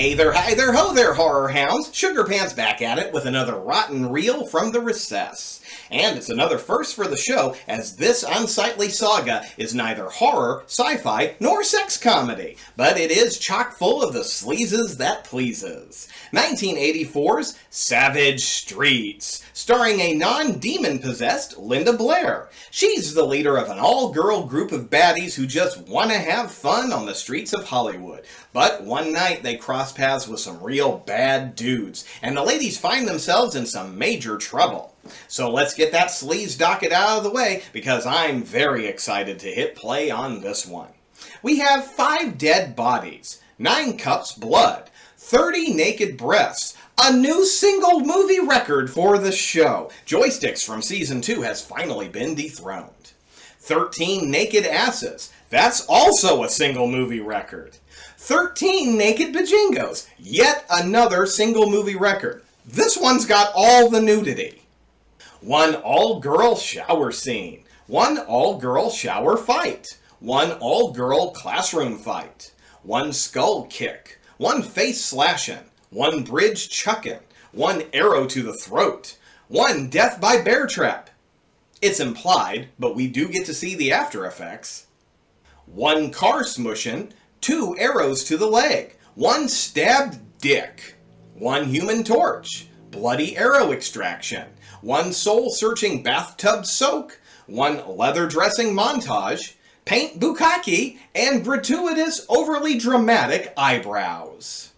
Hey there, hi there, ho there, horror hounds! Sugar Pants back at it with another rotten reel from the recess. And it's another first for the show, as this unsightly saga is neither horror, sci-fi, nor sex comedy, but it is chock full of the sleazes that pleases. 1984's Savage Streets, starring a non-demon-possessed Linda Blair. She's the leader of an all-girl group of baddies who just want to have fun on the streets of Hollywood. But one night they cross paths with some real bad dudes, and the ladies find themselves in some major trouble. So let's get that sleaze docket out of the way, because I'm very excited to hit play on this one. We have 5 dead bodies, 9 cups blood, 30 naked breasts, a new single movie record for the show. Joysticks from Season 2 has finally been dethroned. 13 naked asses, that's also a single movie record. 13 naked bajingos, yet another single movie record. This one's got all the nudity. 1 all-girl shower scene, 1 all-girl shower fight, 1 all-girl classroom fight, 1 skull kick, 1 face slashing, 1 bridge chucking, 1 arrow to the throat, 1 death by bear trap. It's implied, but we do get to see the after effects. 1 car smushing, 2 arrows to the leg, 1 stabbed dick, 1 human torch, bloody arrow extraction, 1 soul-searching bathtub soak, 1 leather dressing montage, paint bukkake, and gratuitous, overly dramatic eyebrows.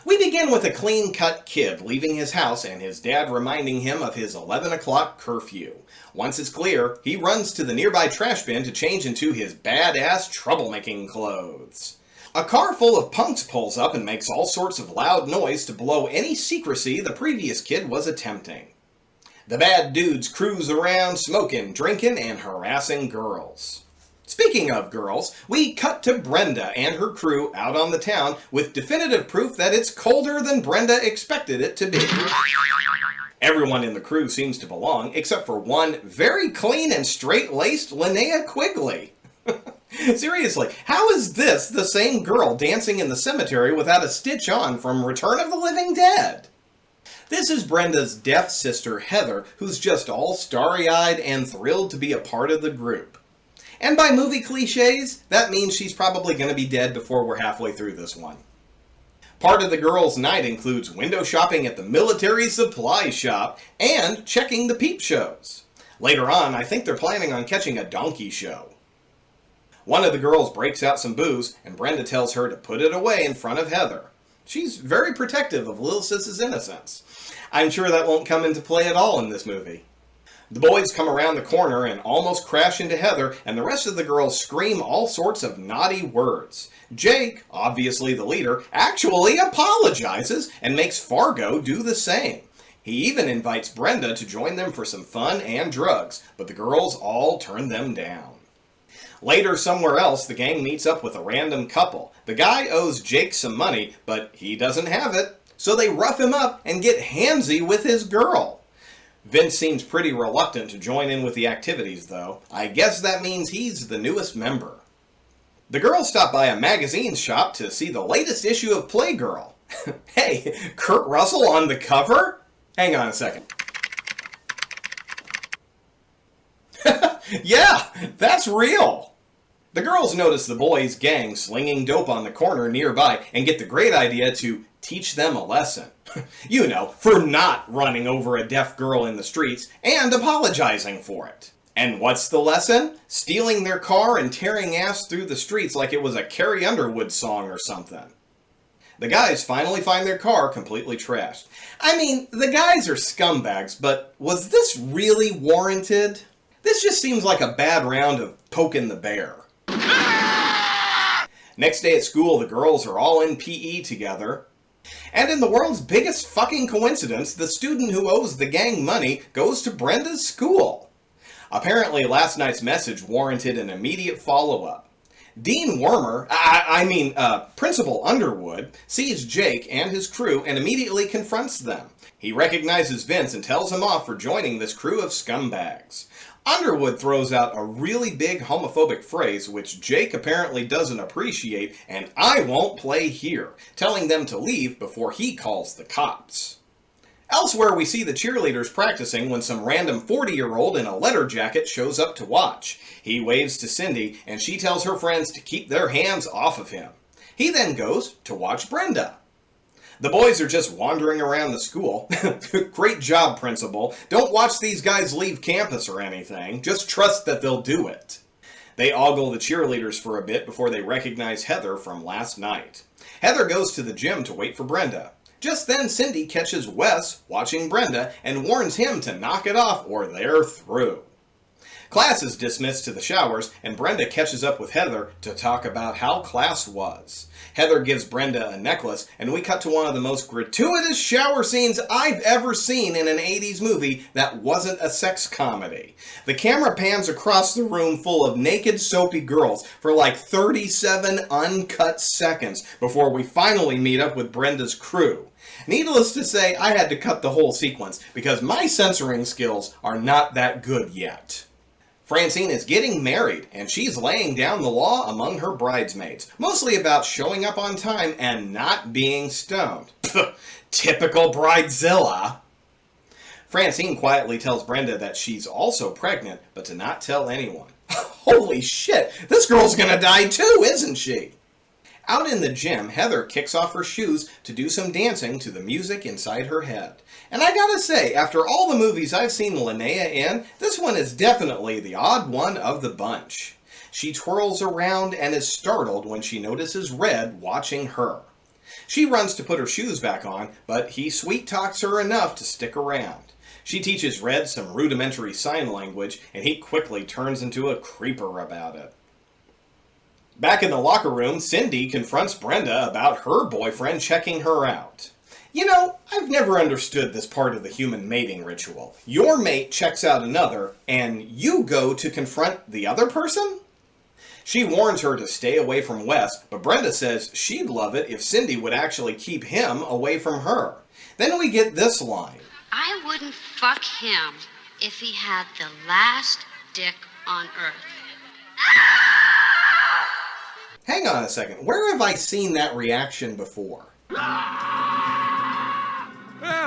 We begin with a clean-cut kid leaving his house and his dad reminding him of his 11 o'clock curfew. Once it's clear, he runs to the nearby trash bin to change into his badass troublemaking clothes. A car full of punks pulls up and makes all sorts of loud noise to blow any secrecy the previous kid was attempting. The bad dudes cruise around smoking, drinking, and harassing girls. Speaking of girls, we cut to Brenda and her crew out on the town with definitive proof that it's colder than Brenda expected it to be. Everyone in the crew seems to belong, except for one very clean and straight-laced Linnea Quigley. Seriously, how is this the same girl dancing in the cemetery without a stitch on from Return of the Living Dead? This is Brenda's deaf sister Heather, who's just all starry-eyed and thrilled to be a part of the group. And by movie cliches, that means she's probably going to be dead before we're halfway through this one. Part of the girls' night includes window shopping at the military supply shop and checking the peep shows. Later on, I think they're planning on catching a donkey show. One of the girls breaks out some booze, and Brenda tells her to put it away in front of Heather. She's very protective of Lil Sis's innocence. I'm sure that won't come into play at all in this movie. The boys come around the corner and almost crash into Heather, and the rest of the girls scream all sorts of naughty words. Jake, obviously the leader, actually apologizes and makes Fargo do the same. He even invites Brenda to join them for some fun and drugs, but the girls all turn them down. Later, somewhere else, the gang meets up with a random couple. The guy owes Jake some money, but he doesn't have it, so they rough him up and get handsy with his girl. Vince seems pretty reluctant to join in with the activities, though. I guess that means he's the newest member. The girls stop by a magazine shop to see the latest issue of Playgirl. Hey, Kurt Russell on the cover? Hang on a second. Yeah, that's real! The girls notice the boys' gang slinging dope on the corner nearby and get the great idea to teach them a lesson. You know, for not running over a deaf girl in the streets and apologizing for it. And what's the lesson? Stealing their car and tearing ass through the streets like it was a Carrie Underwood song or something. The guys finally find their car completely trashed. I mean, the guys are scumbags, but was this really warranted? This just seems like a bad round of poking the bear. Next day at school, the girls are all in PE together. And in the world's biggest fucking coincidence, the student who owes the gang money goes to Brenda's school. Apparently, last night's message warranted an immediate follow-up. Dean Wormer, Principal Underwood, sees Jake and his crew and immediately confronts them. He recognizes Vince and tells him off for joining this crew of scumbags. Underwood throws out a really big homophobic phrase which Jake apparently doesn't appreciate, and I won't play here, telling them to leave before he calls the cops. Elsewhere, we see the cheerleaders practicing when some random 40-year-old in a letter jacket shows up to watch. He waves to Cindy, and she tells her friends to keep their hands off of him. He then goes to watch Brenda. The boys are just wandering around the school. Great job, principal. Don't watch these guys leave campus or anything. Just trust that they'll do it. They ogle the cheerleaders for a bit before they recognize Heather from last night. Heather goes to the gym to wait for Brenda. Just then, Cindy catches Wes watching Brenda and warns him to knock it off or they're through. Class is dismissed to the showers, and Brenda catches up with Heather to talk about how class was. Heather gives Brenda a necklace, and we cut to one of the most gratuitous shower scenes I've ever seen in an 80s movie that wasn't a sex comedy. The camera pans across the room full of naked, soapy girls for like 37 uncut seconds before we finally meet up with Brenda's crew. Needless to say, I had to cut the whole sequence because my censoring skills are not that good yet. Francine is getting married, and she's laying down the law among her bridesmaids, mostly about showing up on time and not being stoned. Typical bridezilla. Francine quietly tells Brenda that she's also pregnant, but to not tell anyone. Holy shit, this girl's gonna die too, isn't she? Out in the gym, Heather kicks off her shoes to do some dancing to the music inside her head. And I gotta say, after all the movies I've seen Linnea in, this one is definitely the odd one of the bunch. She twirls around and is startled when she notices Red watching her. She runs to put her shoes back on, but he sweet-talks her enough to stick around. She teaches Red some rudimentary sign language, and he quickly turns into a creeper about it. Back in the locker room, Cindy confronts Brenda about her boyfriend checking her out. You know, I've never understood this part of the human mating ritual. Your mate checks out another, and you go to confront the other person? She warns her to stay away from Wes, but Brenda says she'd love it if Cindy would actually keep him away from her. Then we get this line. I wouldn't fuck him if he had the last dick on earth. Hang on a second, where have I seen that reaction before? Well,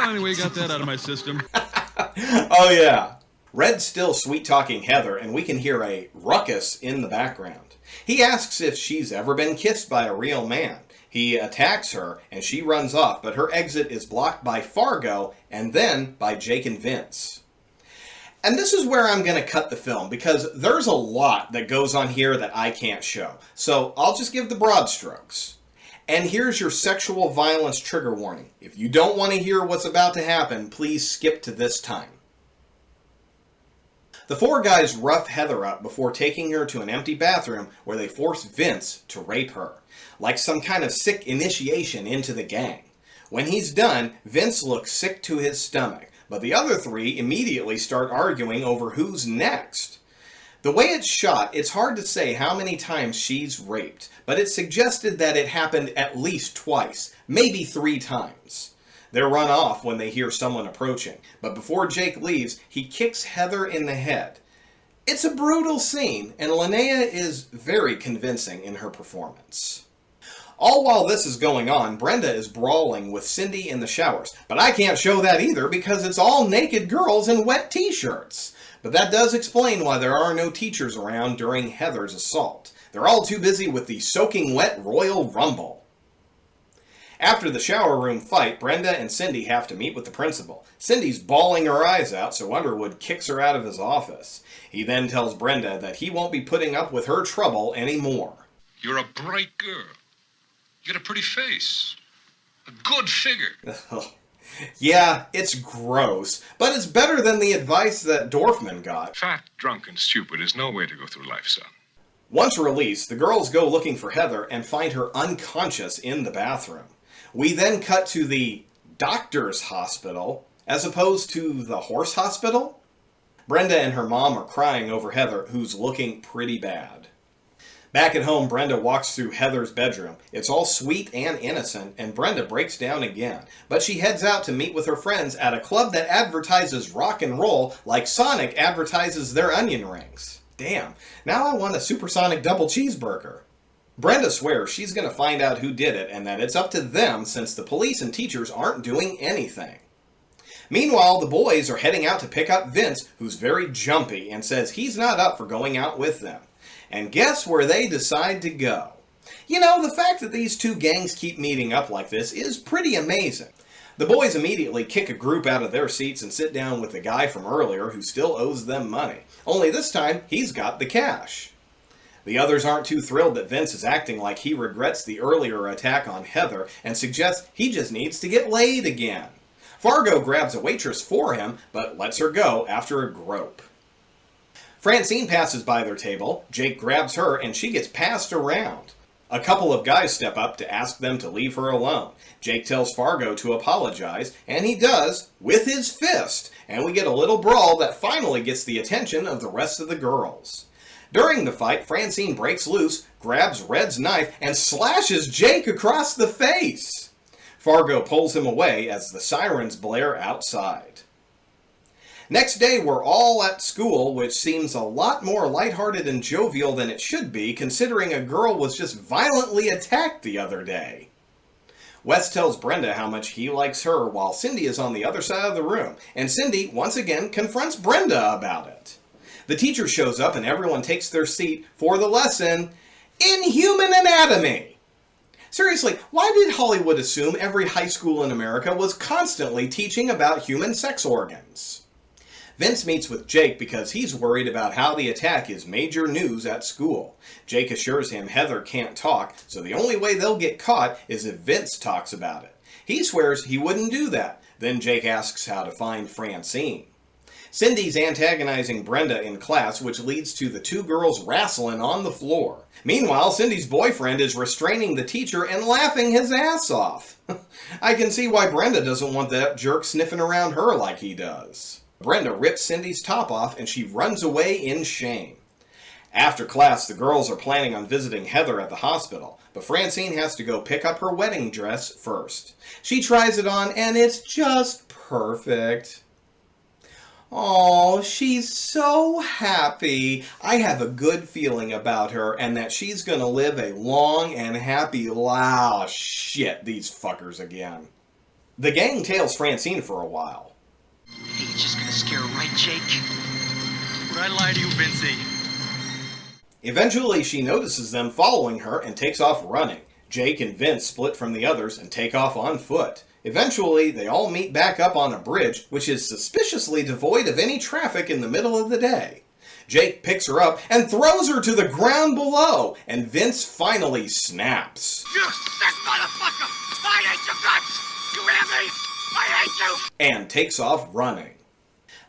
anyway, got that out of my system. Oh yeah. Red's still sweet-talking Heather, and we can hear a ruckus in the background. He asks if she's ever been kissed by a real man. He attacks her, and she runs off, but her exit is blocked by Fargo, and then by Jake and Vince. And this is where I'm going to cut the film, because there's a lot that goes on here that I can't show. So I'll just give the broad strokes. And here's your sexual violence trigger warning. If you don't want to hear what's about to happen, please skip to this time. The four guys rough Heather up before taking her to an empty bathroom where they force Vince to rape her, like some kind of sick initiation into the gang. When he's done, Vince looks sick to his stomach, but the other three immediately start arguing over who's next. The way it's shot, it's hard to say how many times she's raped, but it's suggested that it happened at least twice, maybe 3 times. They're run off when they hear someone approaching, but before Jake leaves, he kicks Heather in the head. It's a brutal scene, and Linnea is very convincing in her performance. All while this is going on, Brenda is brawling with Cindy in the showers, but I can't show that either because it's all naked girls in wet t-shirts. But that does explain why there are no teachers around during Heather's assault. They're all too busy with the soaking wet Royal Rumble. After the shower room fight, Brenda and Cindy have to meet with the principal. Cindy's bawling her eyes out, so Underwood kicks her out of his office. He then tells Brenda that he won't be putting up with her trouble anymore. You're a bright girl. You got a pretty face. A good figure. Yeah, it's gross, but it's better than the advice that Dorfman got. Fat, drunk, and stupid is no way to go through life, son. Once released, the girls go looking for Heather and find her unconscious in the bathroom. We then cut to the doctor's hospital, as opposed to the horse hospital. Brenda and her mom are crying over Heather, who's looking pretty bad. Back at home, Brenda walks through Heather's bedroom. It's all sweet and innocent, and Brenda breaks down again. But she heads out to meet with her friends at a club that advertises rock and roll like Sonic advertises their onion rings. Damn, now I want a supersonic double cheeseburger. Brenda swears she's going to find out who did it and that it's up to them since the police and teachers aren't doing anything. Meanwhile, the boys are heading out to pick up Vince, who's very jumpy and says he's not up for going out with them. And guess where they decide to go? You know, the fact that these two gangs keep meeting up like this is pretty amazing. The boys immediately kick a group out of their seats and sit down with the guy from earlier who still owes them money. Only this time, he's got the cash. The others aren't too thrilled that Vince is acting like he regrets the earlier attack on Heather and suggests he just needs to get laid again. Fargo grabs a waitress for him, but lets her go after a grope. Francine passes by their table, Jake grabs her, and she gets passed around. A couple of guys step up to ask them to leave her alone. Jake tells Fargo to apologize, and he does, with his fist, and we get a little brawl that finally gets the attention of the rest of the girls. During the fight, Francine breaks loose, grabs Red's knife, and slashes Jake across the face. Fargo pulls him away as the sirens blare outside. Next day, we're all at school, which seems a lot more lighthearted and jovial than it should be, considering a girl was just violently attacked the other day. Wes tells Brenda how much he likes her while Cindy is on the other side of the room, and Cindy once again confronts Brenda about it. The teacher shows up and everyone takes their seat for the lesson, Inhuman Anatomy. Seriously, why did Hollywood assume every high school in America was constantly teaching about human sex organs? Vince meets with Jake because he's worried about how the attack is major news at school. Jake assures him Heather can't talk, so the only way they'll get caught is if Vince talks about it. He swears he wouldn't do that. Then Jake asks how to find Francine. Cindy's antagonizing Brenda in class, which leads to the two girls wrestling on the floor. Meanwhile, Cindy's boyfriend is restraining the teacher and laughing his ass off. I can see why Brenda doesn't want that jerk sniffing around her like he does. Brenda rips Cindy's top off and she runs away in shame. After class, the girls are planning on visiting Heather at the hospital, but Francine has to go pick up her wedding dress first. She tries it on and it's just perfect. Oh, she's so happy. I have a good feeling about her and that she's gonna live a long and happy life. Shit, these fuckers again. The gang tails Francine for a while. Hey, you're just gonna scare her, right, Jake? Would I lie to you, Vincey? Eventually, she notices them following her and takes off running. Jake and Vince split from the others and take off on foot. Eventually, they all meet back up on a bridge, which is suspiciously devoid of any traffic in the middle of the day. Jake picks her up and throws her to the ground below, and Vince finally snaps. You sick motherfucker! I hate your guts! You hear me? I hate you! And takes off running.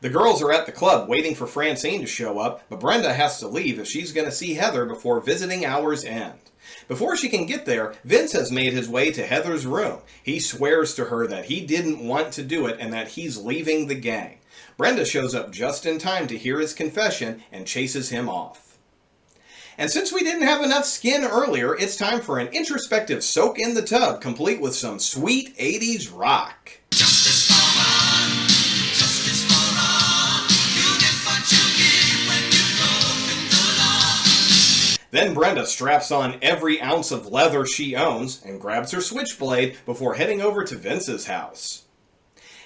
The girls are at the club waiting for Francine to show up, but Brenda has to leave if she's going to see Heather before visiting hours end. Before she can get there, Vince has made his way to Heather's room. He swears to her that he didn't want to do it and that he's leaving the gang. Brenda shows up just in time to hear his confession and chases him off. And since we didn't have enough skin earlier, it's time for an introspective soak in the tub, complete with some sweet 80s rock. Justice for all, justice for all. You get what you give when you've broken the law. Then Brenda straps on every ounce of leather she owns and grabs her switchblade before heading over to Vince's house.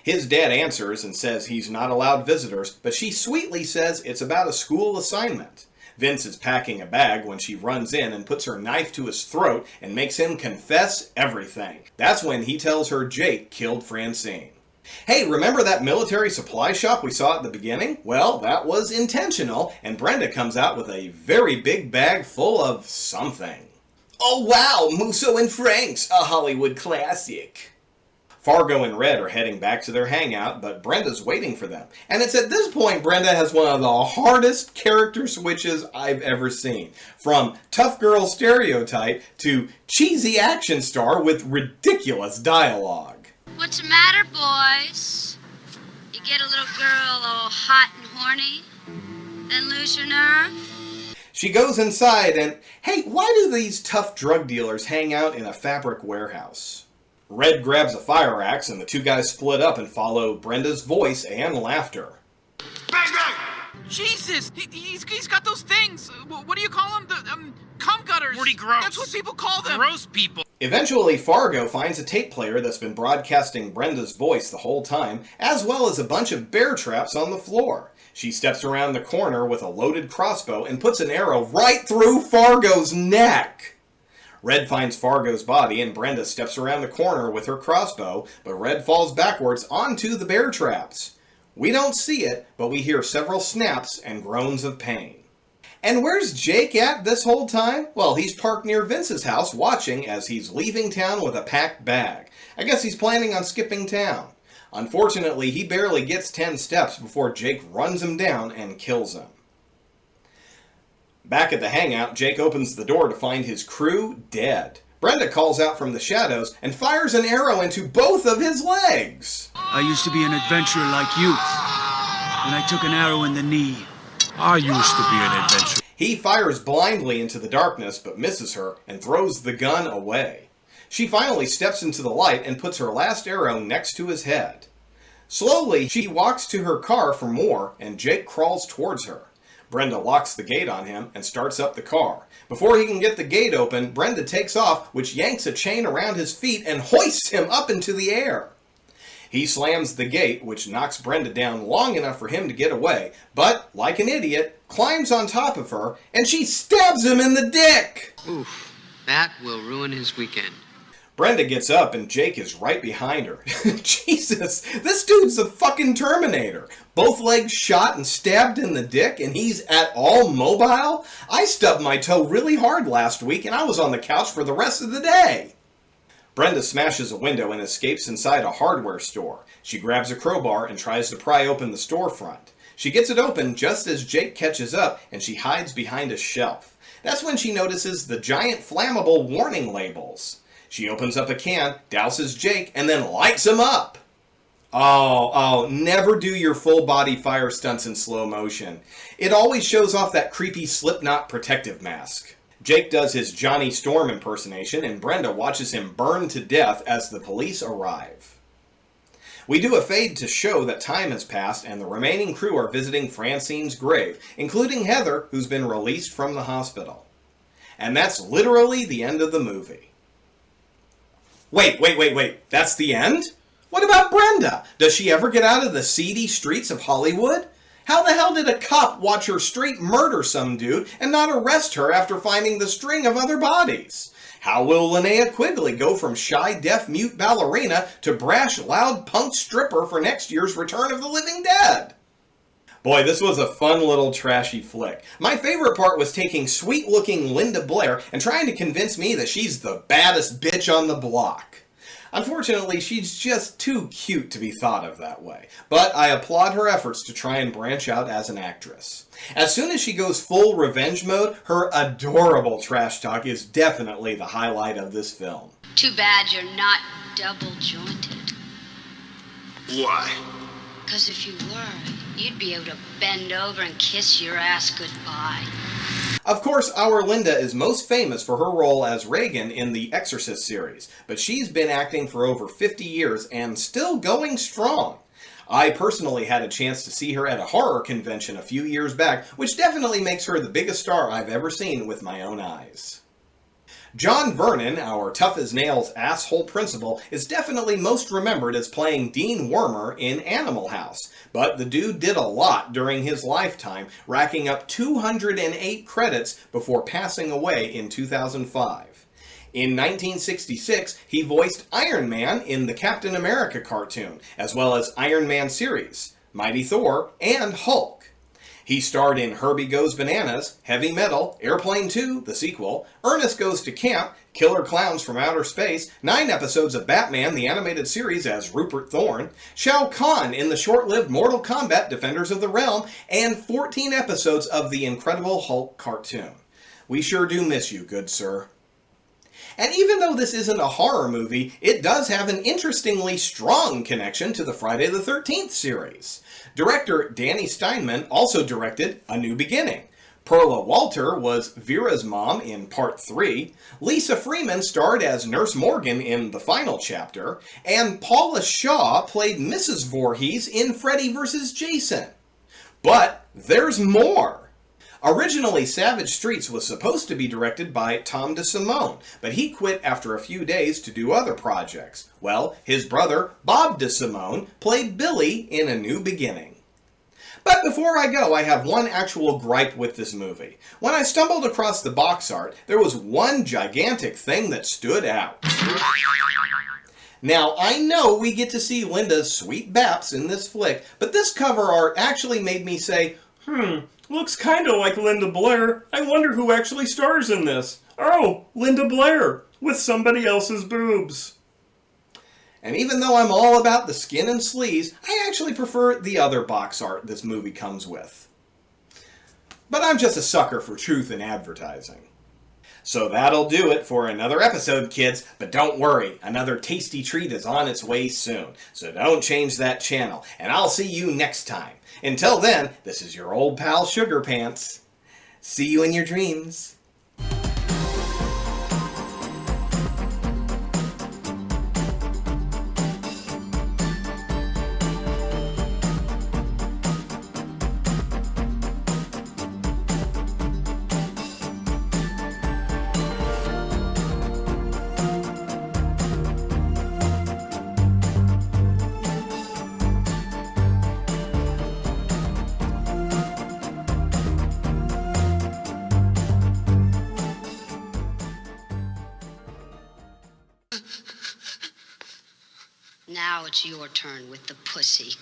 His dad answers and says he's not allowed visitors, but she sweetly says it's about a school assignment. Vince is packing a bag when she runs in and puts her knife to his throat and makes him confess everything. That's when he tells her Jake killed Francine. Hey, remember that military supply shop we saw at the beginning? Well, that was intentional, and Brenda comes out with a very big bag full of something. Oh wow, Musso and Frank's, a Hollywood classic. Fargo and Red are heading back to their hangout, but Brenda's waiting for them. And it's at this point Brenda has one of the hardest character switches I've ever seen. From tough girl stereotype to cheesy action star with ridiculous dialogue. What's the matter, boys? You get a little girl all hot and horny, then lose your nerve? She goes inside and, hey, why do these tough drug dealers hang out in a fabric warehouse? Red grabs a fire axe and the two guys split up and follow Brenda's voice and laughter. Bang, bang! Jesus! He's got those things! What do you call them? The, cum gutters! Pretty gross. That's what people call them! Gross people. Eventually, Fargo finds a tape player that's been broadcasting Brenda's voice the whole time, as well as a bunch of bear traps on the floor. She steps around the corner with a loaded crossbow and puts an arrow right through Fargo's neck. Red finds Fargo's body and Brenda steps around the corner with her crossbow, but Red falls backwards onto the bear traps. We don't see it, but we hear several snaps and groans of pain. And where's Jake at this whole time? Well, he's parked near Vince's house watching as he's leaving town with a packed bag. I guess he's planning on skipping town. Unfortunately, he barely gets 10 steps before Jake runs him down and kills him. Back at the hangout, Jake opens the door to find his crew dead. Brenda calls out from the shadows and fires an arrow into both of his legs. I used to be an adventurer like you, and I took an arrow in the knee. I used to be an adventurer. He fires blindly into the darkness but misses her and throws the gun away. She finally steps into the light and puts her last arrow next to his head. Slowly, she walks to her car for more, and Jake crawls towards her. Brenda locks the gate on him and starts up the car. Before he can get the gate open, Brenda takes off, which yanks a chain around his feet and hoists him up into the air. He slams the gate, which knocks Brenda down long enough for him to get away, but, like an idiot, climbs on top of her, and she stabs him in the dick! Oof, that will ruin his weekend. Brenda gets up and Jake is right behind her. Jesus, this dude's a fucking Terminator. Both legs shot and stabbed in the dick, and he's at all mobile? I stubbed my toe really hard last week, and I was on the couch for the rest of the day. Brenda smashes a window and escapes inside a hardware store. She grabs a crowbar and tries to pry open the storefront. She gets it open just as Jake catches up, and she hides behind a shelf. That's when she notices the giant flammable warning labels. She opens up a can, douses Jake, and then lights him up. Oh, never do your full body fire stunts in slow motion. It always shows off that creepy Slipknot protective mask. Jake does his Johnny Storm impersonation, and Brenda watches him burn to death as the police arrive. We do a fade to show that time has passed, and the remaining crew are visiting Francine's grave, including Heather, who's been released from the hospital. And that's literally the end of the movie. Wait, that's the end? What about Brenda? Does she ever get out of the seedy streets of Hollywood? How the hell did a cop watch her straight murder some dude and not arrest her after finding the string of other bodies? How will Linnea Quigley go from shy, deaf, mute ballerina to brash, loud punk stripper for next year's Return of the Living Dead? Boy, this was a fun little trashy flick. My favorite part was taking sweet-looking Linda Blair and trying to convince me that she's the baddest bitch on the block. Unfortunately, she's just too cute to be thought of that way, but I applaud her efforts to try and branch out as an actress. As soon as she goes full revenge mode, her adorable trash talk is definitely the highlight of this film. Too bad you're not double-jointed. Why? Because if you were, you'd be able to bend over and kiss your ass goodbye. Of course, our Linda is most famous for her role as Reagan in the Exorcist series, but she's been acting for over 50 years and still going strong. I personally had a chance to see her at a horror convention a few years back, which definitely makes her the biggest star I've ever seen with my own eyes. John Vernon, our tough-as-nails asshole principal, is definitely most remembered as playing Dean Wormer in Animal House, but the dude did a lot during his lifetime, racking up 208 credits before passing away in 2005. In 1966, he voiced Iron Man in the Captain America cartoon, as well as Iron Man series, Mighty Thor, and Hulk. He starred in Herbie Goes Bananas, Heavy Metal, Airplane 2, the sequel, Ernest Goes to Camp, Killer Clowns from Outer Space, 9 episodes of Batman the Animated Series as Rupert Thorne, Shao Kahn in the short-lived Mortal Kombat Defenders of the Realm, and 14 episodes of the Incredible Hulk cartoon. We sure do miss you, good sir. And even though this isn't a horror movie, it does have an interestingly strong connection to the Friday the 13th series. Director Danny Steinman also directed A New Beginning. Perla Walter was Vera's mom in Part 3, Lisa Freeman starred as Nurse Morgan in the final chapter, and Paula Shaw played Mrs. Voorhees in Freddy vs. Jason. But there's more! Originally, Savage Streets was supposed to be directed by Tom DeSimone, but he quit after a few days to do other projects. Well, his brother, Bob DeSimone, played Billy in A New Beginning. But before I go, I have one actual gripe with this movie. When I stumbled across the box art, there was one gigantic thing that stood out. Now, I know we get to see Linda's sweet baps in this flick, but this cover art actually made me say, looks kinda like Linda Blair. I wonder who actually stars in this. Oh, Linda Blair, with somebody else's boobs. And even though I'm all about the skin and sleeves, I actually prefer the other box art this movie comes with. But I'm just a sucker for truth in advertising. So that'll do it for another episode, kids. But don't worry, another tasty treat is on its way soon. So don't change that channel, and I'll see you next time. Until then, this is your old pal Sugar Pants. See you in your dreams. Now it's your turn with the pussy.